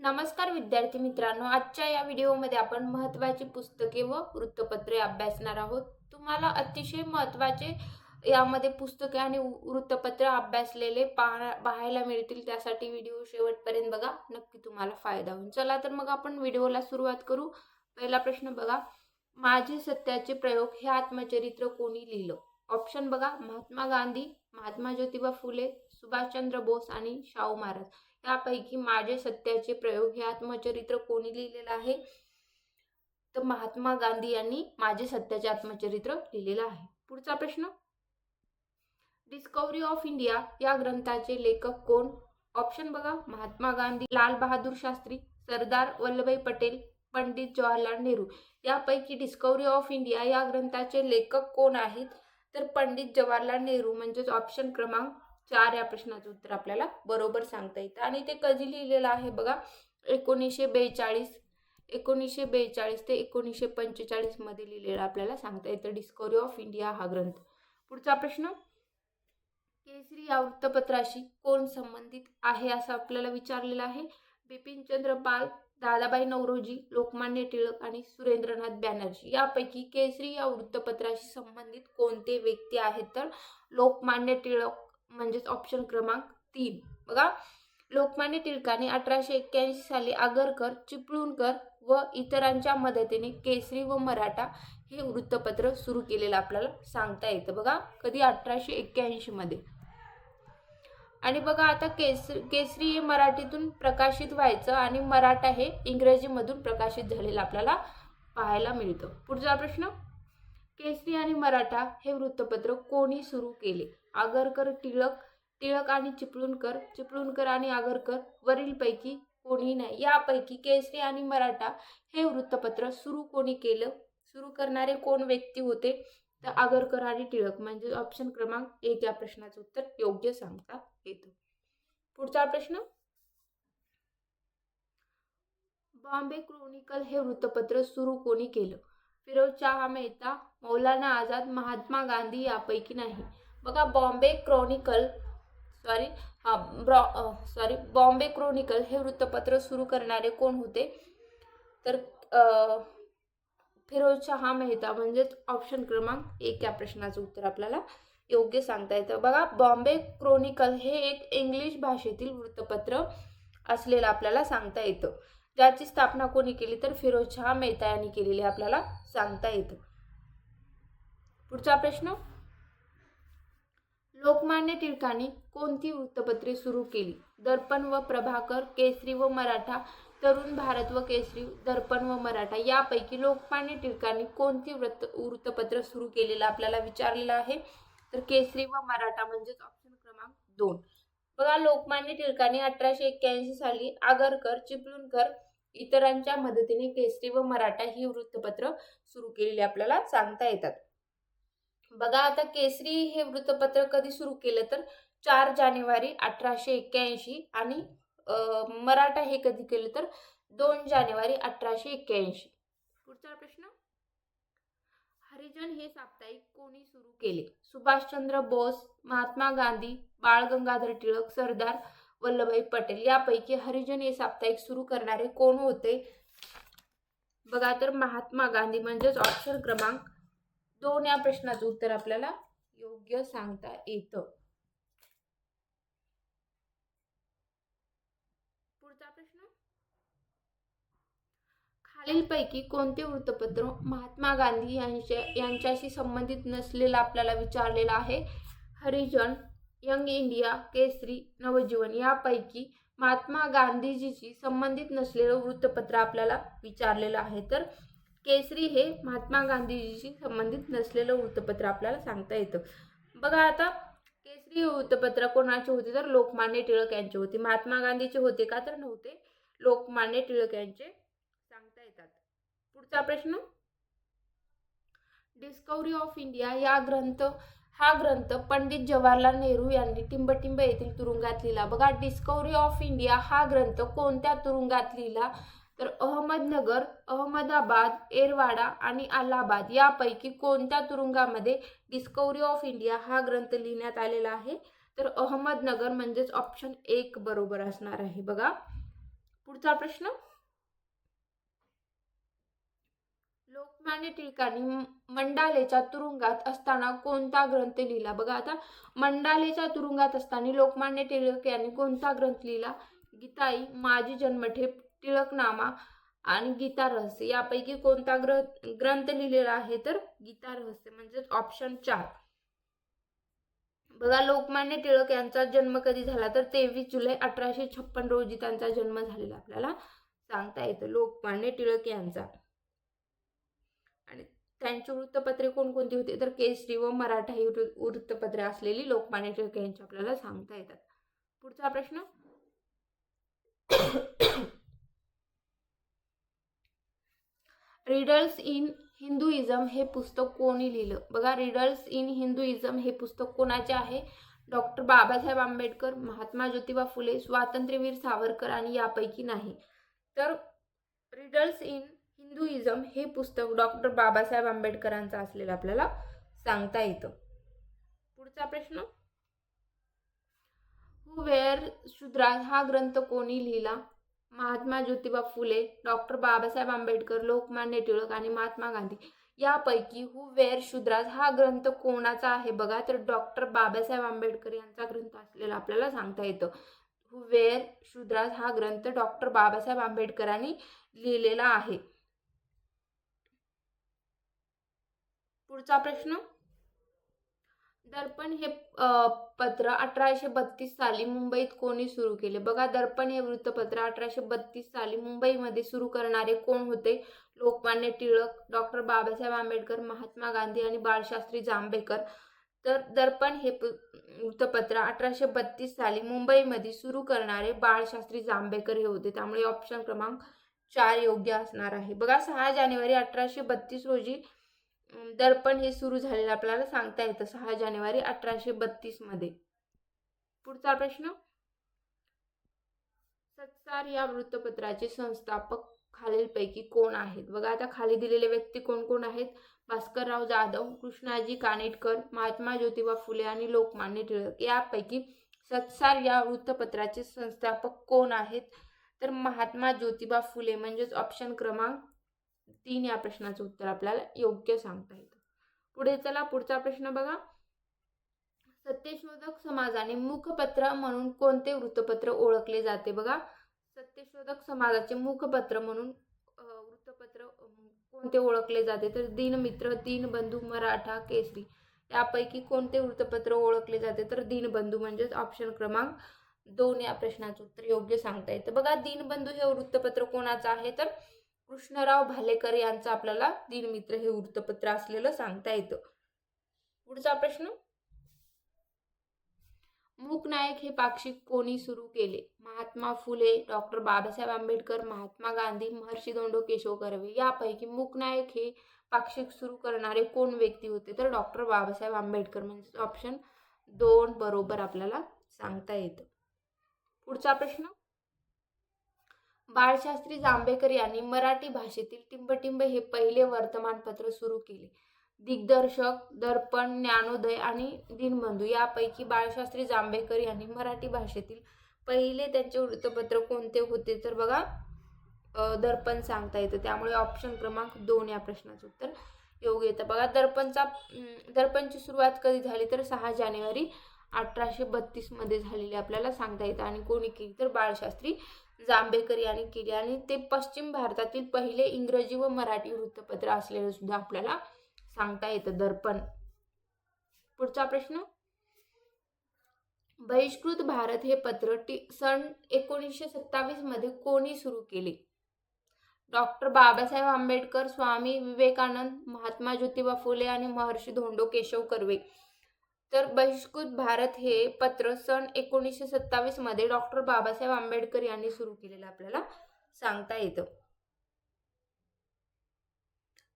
नमस्कार विद्यार्थी मित्रांनो, आजच्या या व्हिडिओमध्ये आपण महत्त्वाची पुस्तके व वृत्तपत्रे अभ्यासणार आहोत. तुम्हाला अतिशय महत्त्वाचे यामध्ये पुस्तके आणि वृत्तपत्र अभ्यासलेले पाहायला मिळतील. त्यासाठी व्हिडिओ शेवटपर्यंत बघा, नक्की तुम्हाला फायदा होईल. चला तर मग आपण व्हिडिओला सुरुवात करू. पहिला प्रश्न बघा, माझे सत्याचे प्रयोग हे आत्मचरित्र कोणी लिहिलं? ऑप्शन बघा, महात्मा गांधी, महात्मा ज्योतिबा फुले, सुभाषचंद्र बोस आणि शाहू महाराज. यापैकी माझे सत्याचे प्रयोग हे आत्मचरित्र कोणी लिहिलेलं आहे? तर महात्मा गांधी यांनी माझे सत्याचे आत्मचरित्र लिहिलेलं आहे. पुढचा प्रश्न, डिस्कवरी ऑफ इंडिया या ग्रंथाचे लेखक कोण? ऑप्शन बघा, महात्मा गांधी, लाल बहादूर शास्त्री, सरदार वल्लभभाई पटेल, पंडित जवाहरलाल नेहरू. यापैकी डिस्कवरी ऑफ इंडिया या ग्रंथाचे लेखक कोण आहेत? तर पंडित जवाहरलाल नेहरू, म्हणजेच ऑप्शन क्रमांक 4 या प्रश्नाचं उत्तर आपल्याला बरोबर सांगता येतं. आणि ते कधी लिहिलेलं आहे बघा, 1942 ते 1945 मध्ये लिहिलेलं आपल्याला सांगता येतं डिस्कवरी ऑफ इंडिया हा ग्रंथ. पुढचा प्रश्न, केसरी या वृत्तपत्राशी कोण संबंधित आहे असं आपल्याला विचारलेलं आहे? बिपिनचंद्र पाल, दादाबाई नौरोजी, लोकमान्य टिळक आणि सुरेंद्रनाथ बॅनर्जी. यापैकी केसरी या वृत्तपत्राशी संबंधित कोणते व्यक्ती आहेत? तर लोकमान्य टिळक, म्हणजेच ऑप्शन क्रमांक 3. बघा, लोकमान्य टिळकांनी 1881 साली आगरकर, चिपळूणकर व इतरांच्या मदतीने केसरी व मराठा हे वृत्तपत्र सुरू केलेलं आपल्याला सांगता येतं. बघा, कधी 1881 मध्ये. आणि बघा, आता केसरी हे मराठीतून प्रकाशित व्हायचं आणि मराठा हे इंग्रजीमधून प्रकाशित झालेलं आपल्याला पाहायला मिळतं. पुढचा प्रश्न, केसरी आणि मराठा हे वृत्तपत्र कोणी सुरू केले? आगरकर, टिळक आणि चिपळूणकर आणि आगरकर, वरीलपैकी कोणी नाही. यापैकी केसरी आणि मराठा हे वृत्तपत्र सुरू कोणी केलं? सुरू करणारे कोण व्यक्ती होते? तर आगरकर आणि टिळक, म्हणजे ऑप्शन क्रमांक 1 या प्रश्नाचं उत्तर योग्य सांगता येतं. पुढचा प्रश्न, बॉम्बे क्रॉनिकल हे वृत्तपत्र सुरू कोणी केलं? फिरोज शाह मेहता, मौलाना आझाद, महात्मा गांधी. यापैकी नाही. बघा, बॉम्बे क्रॉनिकल हे वृत्तपत्र सुरू करणारे कोण होते? तर फिरोज शाह मेहता, म्हणजेच ऑप्शन क्रमांक 1 या प्रश्नाचं उत्तर आपल्याला योग्य सांगता येतं. बघा, बॉम्बे क्रॉनिकल हे एक इंग्लिश भाषेतील वृत्तपत्र असलेलं आपल्याला सांगता येतं. ज्याची स्थापना कोणी केली? तर फिरोज शाह मेहता यांनी केलेली आपल्याला सांगता येतं. पुढचा प्रश्न, लोकमान्य टिळकांनी कोणती वृत्तपत्रे सुरू केली? दर्पण व प्रभाकर, केसरी व मराठा, तरुण भारत व केसरी, दर्पण व मराठा. यापैकी लोकमान्य टिळकांनी कोणती वृत्तपत्र सुरू केलेलं आपल्याला विचारलेलं आहे? तर केसरी व मराठा, म्हणजेच ऑप्शन क्रमांक 2. बघा, लोकमान्य टिळकांनी 1881 साली आगरकर, चिपळूणकर इतरांच्या मदतीने केसरी व मराठा ही वृत्तपत्र सुरू केलेली आपल्याला सांगता येतात. बघा, आता केसरी हे वृत्तपत्र कधी सुरू केलं? तर 4 जानेवारी 1881 आणि मराठा हे कधी केलं? तर 2 जानेवारी 1881. पुढचा प्रश्न, हरिजन हे साप्ताहिक कोणी सुरू केले? सुभाषचंद्र बोस, महात्मा गांधी, बाळ गंगाधर टिळक, सरदार वल्लभभाई पटेल. यापैकी हरिजन हे साप्ताहिक सुरू करणारे कोण होते? बघा, तर महात्मा गांधी, म्हणजेच ऑप्शन क्रमांक 2 या प्रश्नाचं उत्तर आपल्याला योग्य सांगता येतं. पुढचा प्रश्न, खालीलपैकी कोणते वृत्तपत्र महात्मा गांधी यांच्याशी संबंधित नसलेलं आपल्याला विचारलेलं आहे? हरिजन, यंग इंडिया, केसरी, नवजीवन. यापैकी महात्मा गांधीजीशी संबंधित नसलेलं वृत्तपत्र आपल्याला विचारलेलं आहे. तर केसरी हे महात्मा गांधीजीशी संबंधित नसलेलं वृत्तपत्र आपल्याला सांगता येतं. बघा, आता केसरी वृत्तपत्र कोणाचे होते? तर लोकमान्य टिळक यांचे होते. महात्मा गांधीचे होते का? तर नव्हते. लोकमान्य टिळक यांचे सांगता येतात. पुढचा प्रश्न, डिस्कवरी ऑफ इंडिया हा ग्रंथ पंडित जवाहरलाल नेहरू यांनी टिंबटिंब येथील तुरुंगात लिहिला. बघा, डिस्कवरी ऑफ इंडिया हा ग्रंथ कोणत्या तुरुंगात लिहिला? तर अहमदनगर, अहमदाबाद, एरवाडा आणि अलाहाबाद. यापैकी कोणत्या तुरुंगामध्ये डिस्कवरी ऑफ इंडिया हा ग्रंथ लिहिण्यात आलेला आहे? तर अहमदनगर, म्हणजेच ऑप्शन 1 बरोबर असणार आहे. बघा, पुढचा प्रश्न, लोकमान्य टिळकांनी मंडालेच्या तुरुंगात असताना कोणता ग्रंथ लिहिला? बघा आता, मंडालेच्या तुरुंगात असताना लोकमान्य टिळक यांनी कोणता ग्रंथ लिहिला? गीताई, माझी जन्मठेप, टिळकनामा आणि गीता रहस्य यापैकी कोणता ग्रंथ लिहिलेला आहे? तर गीता रहस्य म्हणजे ऑप्शन 4. बघा, लोकमान्य टिळक यांचा जन्म कधी झाला? तर 23 जुलै 1856 रोजी त्यांचा जन्म झालेला आपल्याला सांगता येतं, लोकमान्य टिळक यांचा. आणि त्यांची वृत्तपत्रे कोणकोणती होती? तर केसरी व मराठा ही वृत्तपत्रे असलेली लोकमान्य टिळक यांची आपल्याला सांगता येतात. पुढचा प्रश्न, रिडल्स इन हिंदुइझम हे पुस्तक कोणी लिहिलं? बघा, रिडल्स इन हिंदुइझम हे पुस्तक कोणाचे आहे? डॉक्टर बाबासाहेब आंबेडकर, महात्मा ज्योतिबा फुले, स्वातंत्र्यवीर सावरकर आणि यापैकी नाही. तर रिडल्स इन हिंदुइझम हे पुस्तक डॉक्टर बाबासाहेब आंबेडकरांचं असलेलं आपल्याला सांगता येतं. पुढचा प्रश्न, हू वेअर शूद्रास हा ग्रंथ कोणी लिहिला? महात्मा ज्योतिबा फुले, डॉक्टर बाबासाहेब आंबेडकर, लोकमान्य टिळक आणि महात्मा गांधी यापैकी हू वेअर शूद्रास हा ग्रंथ कोणाचा आहे? बघा, तर डॉक्टर बाबासाहेब आंबेडकर यांचा ग्रंथ असलेला आपल्याला सांगता येतं. हू वेअर शूद्रास हा ग्रंथ डॉक्टर बाबासाहेब आंबेडकरांनी लिहिलेला आहे. पुढचा प्रश्न, दर्पण हे पत्र 1832 साली मुंबईत कोणी सुरू केले? बघा, दर्पण हे वृत्तपत्र 1832 साली मुंबईमध्ये सुरू करणारे कोण होते? लोकमान्य टिळक, डॉक्टर बाबासाहेब आंबेडकर, महात्मा गांधी आणि बाळशास्त्री जांभेकर. तर दर्पण हे वृत्तपत्र 1832 साली मुंबईमध्ये सुरू करणारे बाळशास्त्री जांभेकर हे होते. त्यामुळे ऑप्शन क्रमांक 4 योग्य असणार आहे. बघा, 6 जानेवारी 1832 रोजी दर्पण हे सुरू झालेलं आपल्याला सांगता येतं, 6 जानेवारी 1832 मध्ये. पुढचा प्रश्न, सत्सार या वृत्तपत्राचे संस्थापक खालीलपैकी कोण आहेत? बघा, आता खाली दिलेले व्यक्ती कोण कोण आहेत? भास्करराव जाधव, कृष्णाजी कानेटकर, महात्मा ज्योतिबा फुले आणि लोकमान्य टिळक. यापैकी सत्सार या वृत्तपत्राचे संस्थापक कोण आहेत? तर महात्मा ज्योतिबा फुले म्हणजेच ऑप्शन क्रमांक 3 या प्रश्नाचं उत्तर आपल्याला योग्य सांगता येतं. पुढे चला, पुढचा प्रश्न बघा, सत्यशोधक समाजाने मुखपत्र म्हणून कोणते वृत्तपत्र ओळखले जाते? बघा, सत्यशोधक समाजाचे मुखपत्र म्हणून वृत्तपत्र कोणते ओळखले जाते? तर दिनमित्र, दीनबंधू, मराठा, केसरी यापैकी कोणते वृत्तपत्र ओळखले जाते? तर दीनबंधू म्हणजेच ऑप्शन क्रमांक 2 या प्रश्नाचं उत्तर योग्य सांगता येतं. बघा, दीनबंधू हे वृत्तपत्र कोणाचं आहे? तर कृष्णराव भालेकर यांचं आपल्याला दीनमित्र हे वृत्तपत्र असलेलं सांगता येतं. पुढचा प्रश्न, मूकनायक हे पाक्षिक कोणी सुरू केले? महात्मा फुले, डॉक्टर बाबासाहेब आंबेडकर, महात्मा गांधी, महर्षी धोंडो केशव कर्वे. यापैकी मूकनायक हे पाक्षिक सुरू करणारे कोण व्यक्ती होते? तर डॉक्टर बाबासाहेब आंबेडकर म्हणजे ऑप्शन 2 बरोबर आपल्याला सांगता येतं. पुढचा प्रश्न, बाळशास्त्री जांभेकर यांनी मराठी भाषेतील टिंबटिंब हे पहिले वर्तमानपत्र सुरू केले. दिग्दर्शक, दर्पण, ज्ञानोदय आणि दिनबंधू यापैकी बाळशास्त्री जांभेकर यांनी मराठी भाषेतील पहिले त्यांचे वृत्तपत्र कोणते होते? तर बघा, दर्पण सांगता येतं. त्यामुळे ऑप्शन क्रमांक 2 या प्रश्नाचं उत्तर योग्य येतं. बघा, दर्पणची सुरुवात कधी झाली? तर 6 जानेवारी 1832 मध्ये झालेली आपल्याला सांगता येतं. आणि कोणी केली? तर बाळशास्त्री जांभेकर यांनी केली. आणि ते पश्चिम भारतातील पहिले इंग्रजी व मराठी वृत्तपत्र असलेलं सुद्धा आपल्याला सांगता येतं, दर्पण. पुढचा प्रश्न, बहिष्कृत भारत हे पत्र सन 1927 मध्ये कोणी सुरू केले? डॉक्टर बाबासाहेब आंबेडकर, स्वामी विवेकानंद, महात्मा ज्योतिबा फुले आणि महर्षी धोंडो केशव कर्वे. तर बहिष्कृत भारत हे पत्र सन 1927 मध्ये डॉक्टर बाबासाहेब आंबेडकर यांनी सुरू केलेलं आपल्याला सांगता येतं.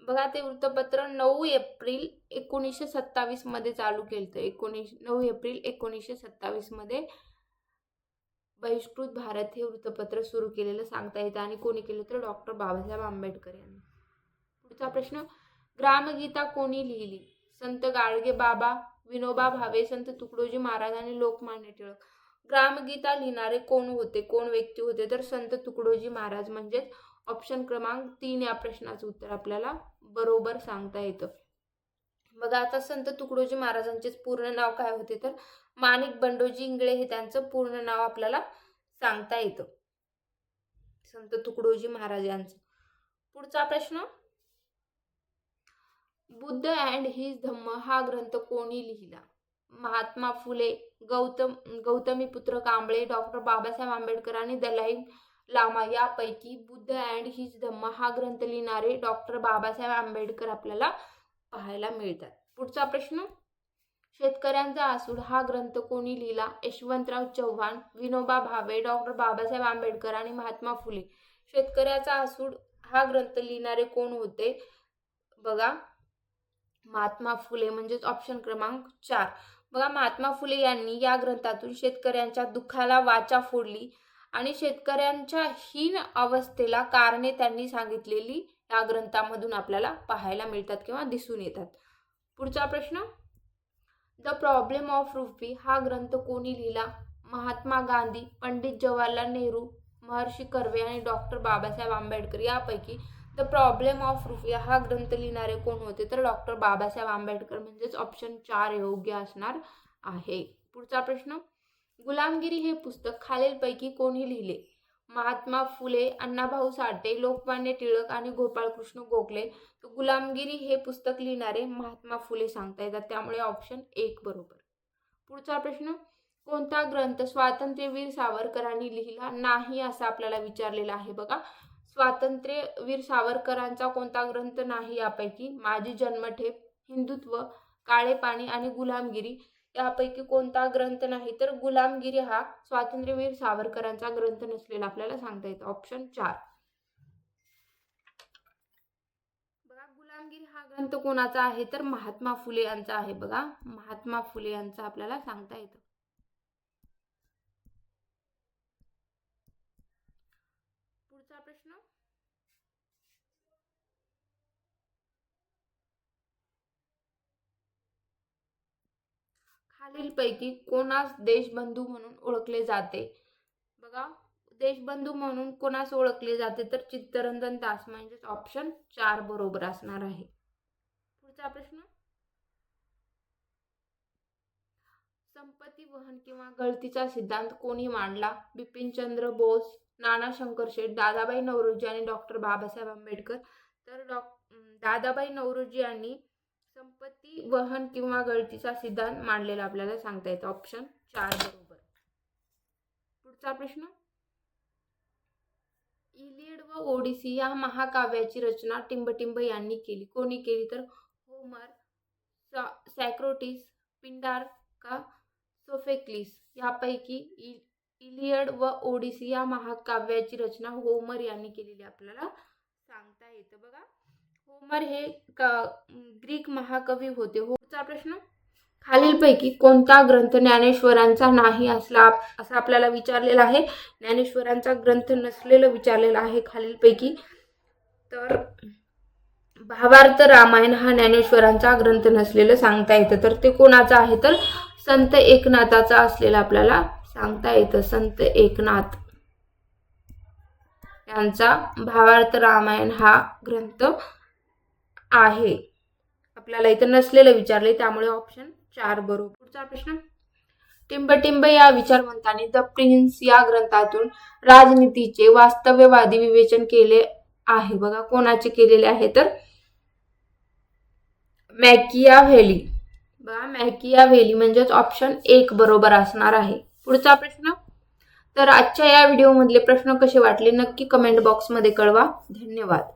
बघा, ते वृत्तपत्र 9 एप्रिल 1927 मध्ये चालू केलं. 9 एप्रिल 1927 मध्ये बहिष्कृत भारत हे वृत्तपत्र सुरू केलेलं सांगता येतं. आणि कोणी केलं? तर डॉक्टर बाबासाहेब आंबेडकर यांनी. पुढचा प्रश्न, ग्रामगीता कोणी लिहिली? संत गाडगे बाबा, विनोबा भावे, संत तुकडोजी महाराज आणि लोकमान्य टिळक. ग्रामगीता लिहिणारे कोण होते, कोण व्यक्ती होते, तर संत तुकडोजी महाराज. म्हणजेच ऑप्शन क्रमांक 3 या प्रश्नाचं उत्तर आपल्याला बरोबर सांगता येतं. बघा आता संत तुकडोजी महाराजांचे पूर्ण नाव काय होते, तर माणिक बंडोजी इंगळे हे त्यांचं पूर्ण नाव आपल्याला सांगता येतं, संत तुकडोजी महाराज यांचं. पुढचा प्रश्न, बुद्ध अँड हिज धम्म हा ग्रंथ कोणी लिहिला? महात्मा फुले, गौतमीपुत्र कांबळे, डॉक्टर बाबासाहेब आंबेडकर आणि दलाई लामा. यापैकी बुद्ध अँड हिज धम्म हा ग्रंथ लिहिणारे डॉक्टर बाबासाहेब आंबेडकर आपल्याला पाहायला मिळतात. पुढचा प्रश्न, शेतकऱ्यांचा आसूड हा ग्रंथ कोणी लिहिला? यशवंतराव चव्हाण, विनोबा भावे, डॉक्टर बाबासाहेब आंबेडकर आणि महात्मा फुले. शेतकऱ्याचा आसूड हा ग्रंथ लिहिणारे कोण होते? बघा महात्मा फुले. म्हणजेच ऑप्शन क्रमांक 4. बघा महात्मा फुले यांनी या ग्रंथातून शेतकऱ्यांच्या दुःखाला वाचा फोडली आणि शेतकऱ्यांच्या हीन अवस्थेला कारणे त्यांनी सांगितलेली या ग्रंथामधून आपल्याला पाहायला मिळतात किंवा दिसून येतात. पुढचा प्रश्न, द प्रॉब्लेम ऑफ रुपी हा ग्रंथ कोणी लिहिला? महात्मा गांधी, पंडित जवाहरलाल नेहरू, महर्षी कर्वे आणि डॉक्टर बाबासाहेब आंबेडकर. यापैकी द प्रॉब्लेम ऑफ रुपी हा ग्रंथ लिहिणारे कोण होते, तर डॉक्टर बाबासाहेब आंबेडकर. म्हणजेच ऑप्शन 4 योग्य असणार आहे. पुढचा प्रश्न, गुलामगिरी हे पुस्तक खालीलपैकी कोणी लिहिले? महात्मा फुले, अण्णाभाऊ साठे, लोकमान्य टिळक आणि गोपाळकृष्ण गोखले. तर गुलामगिरी हे पुस्तक लिहिणारे महात्मा फुले सांगता येतात, त्यामुळे ऑप्शन 1 बरोबर. पुढचा प्रश्न, कोणता ग्रंथ स्वातंत्र्यवीर सावरकरांनी लिहिला नाही असं आपल्याला विचारलेलं आहे. बघा स्वातंत्र्यवीर सावरकरांचा कोणता ग्रंथ नाही यापैकी? माझी जन्मठेप, हिंदुत्व, काळे पाणी आणि गुलामगिरी. यापैकी कोणता ग्रंथ नाही, तर गुलामगिरी हा स्वातंत्र्यवीर सावरकरांचा ग्रंथ नसलेला आपल्याला सांगता येतं, ऑप्शन 4. बघा गुलामगिरी हा ग्रंथ कोणाचा आहे, तर महात्मा फुले यांचा आहे. बघा महात्मा फुले यांचा आपल्याला सांगता येतं. पुढचा प्रश्न, खालीलपैकी कोणास देशबंधू म्हणून ओळखले जाते? बघा देशबंधू म्हणून कोणास ओळखले जाते, तर चित्तरंजन दास. म्हणजेच ऑप्शन 4 बरोबर असणार आहे. पुढचा प्रश्न, संपत्ती वहन किंवा गळतीचा सिद्धांत कोणी मांडला? बिपिनचंद्र बोस, नाना शंकरशेठ, दादाबाई नौरोजी आणि डॉक्टर बाबासाहेब आंबेडकर. तर दादाबाई नौरोजी यांनी संपत्ती वहन किंवा गळतीचा सिद्धांत मांडलेला आपल्याला सांगता येतं, ऑप्शन 4 बरोबर. पुढचा प्रश्न, इलियड व ओडिसी या महाकाव्याची रचना टिंबटिंब यांनी केली. कोणी केली, तर होमर, सॉक्रेटिस, पिंडार का सोफोक्लिस. यापैकी इलियड व ओडिसी या महाकाव्याची रचना होमर यांनी केलेली आपल्याला सांगता येतं. बघा होमर हे ग्रीक महाकवी होते. पुढचा प्रश्न, खालीलपैकी कोणता ग्रंथ ज्ञानेश्वरांचा नाही असला असं आपल्याला विचारलेला आहे? ज्ञानेश्वरांचा ग्रंथ नसलेलं विचारलेलं आहे खालीलपैकी. तर भावार्थ रामायण हा ज्ञानेश्वरांचा ग्रंथ नसलेलं सांगता येतं. तर ते कोणाचा आहे, तर संत एकनाथाचा असलेला आपल्याला सांगता येतं. संत एकनाथ यांचा भावार्थ रामायण हा ग्रंथ आहे. आपल्याला इथं नसलेलं विचारले, त्यामुळे ऑप्शन 4 बरोबर. पुढचा प्रश्न, टिंबटिंब या विचारवंताने द प्रिन्स या ग्रंथातून राजनीतीचे वास्तववादी विवेचन केले आहे. बघा कोणाचे केलेले आहे, तर मॅकियाव्हेली. बघा मॅकियाव्हेली. म्हणजेच ऑप्शन 1 बरोबर असणार आहे. पुढचा प्रश्न, तर आजच्या या व्हिडिओमधले प्रश्न कसे वाटले नक्की कमेंट बॉक्समध्ये कळवा. धन्यवाद.